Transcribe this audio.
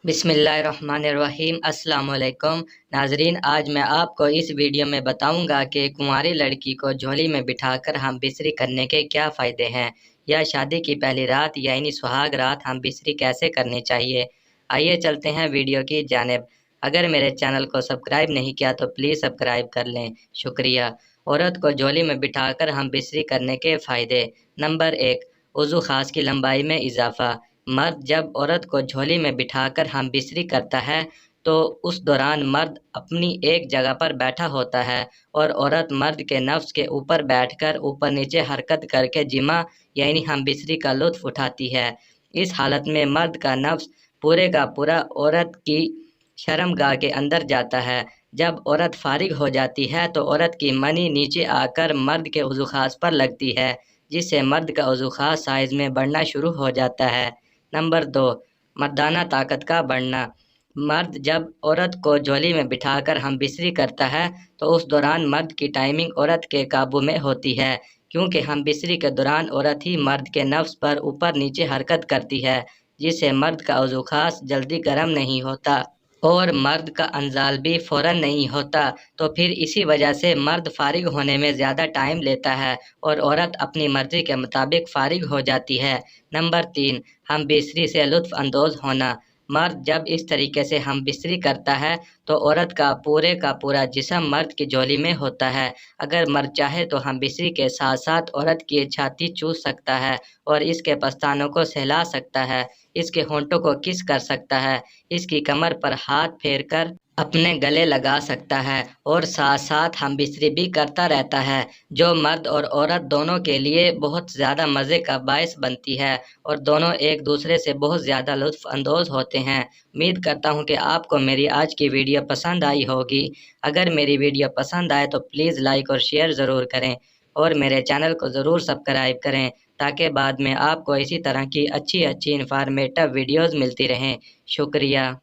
बिस्मिल्लाहिर्रहमानिर्रहीम। अस्सलाम वालेकुम नाजरीन, आज मैं आपको इस वीडियो में बताऊंगा कि कुंवारी लड़की को झोली में बिठाकर हम बिस्री करने के क्या फ़ायदे हैं, या शादी की पहली रात यानी सुहाग रात हम बिस्री कैसे करनी चाहिए। आइए चलते हैं वीडियो की जानिब। अगर मेरे चैनल को सब्सक्राइब नहीं किया तो प्लीज़ सब्सक्राइब कर लें, शुक्रिया। औरत को झोली में बिठाकर हम बिस्री करने के फ़ायदे। नंबर 1, वज़ू ख़ास की लंबाई में इजाफ़ा। मर्द जब औरत को झोली में बिठाकर हम बिस्री करता है तो उस दौरान मर्द अपनी एक जगह पर बैठा होता है और औरत मर्द के नफ्स के ऊपर बैठकर ऊपर नीचे हरकत करके जिमा यानी हम बिस्री का लुत्फ उठाती है। इस हालत में मर्द का नफ्स पूरे का पूरा औरत की शर्मगाह के अंदर जाता है। जब औरत फारिग हो जाती है तो औरत की मनी नीचे आकर मर्द के उज़ू खास पर लगती है, जिससे मर्द का उज़ू खास साइज़ में बढ़ना शुरू हो जाता है। नंबर 2, मर्दाना ताकत का बढ़ना। मर्द जब औरत को झोली में बिठाकर हम बिस्री करता है तो उस दौरान मर्द की टाइमिंग औरत के काबू में होती है, क्योंकि हम बिस्री के दौरान औरत ही मर्द के नफ्स पर ऊपर नीचे हरकत करती है, जिससे मर्द का उज़ू खास जल्दी गर्म नहीं होता और मर्द का अंजाल भी फ़ौरन नहीं होता। तो फिर इसी वजह से मर्द फारिग होने में ज़्यादा टाइम लेता है और औरत अपनी मर्ज़ी के मुताबिक फारिग हो जाती है। नंबर 3, हम बिस्री से लुत्फ़ अंदोज़ होना। मर्द जब इस तरीके से हम बिस्री करता है तो औरत का पूरा जिस्म मर्द की झोली में होता है। अगर मर्द चाहे तो हम बिस्री के साथ साथ औरत की छाती चूस सकता है और इसके पस्तानों को सहला सकता है, इसके होंठों को किस कर सकता है, इसकी कमर पर हाथ फेरकर अपने गले लगा सकता है और साथ साथ हम बिस्री भी करता रहता है, जो मर्द और औरत दोनों के लिए बहुत ज़्यादा मज़े का बायस बनती है और दोनों एक दूसरे से बहुत ज़्यादा लुत्फ़ अंदोज़ होते हैं। उम्मीद करता हूँ कि आपको मेरी आज की वीडियो पसंद आई होगी। अगर मेरी वीडियो पसंद आए तो प्लीज़ लाइक और शेयर ज़रूर करें और मेरे चैनल को ज़रूर सब्सक्राइब करें, ताकि बाद में आपको इसी तरह की अच्छी अच्छी इन्फॉर्मेटिव वीडियोज़ मिलती रहें। शुक्रिया।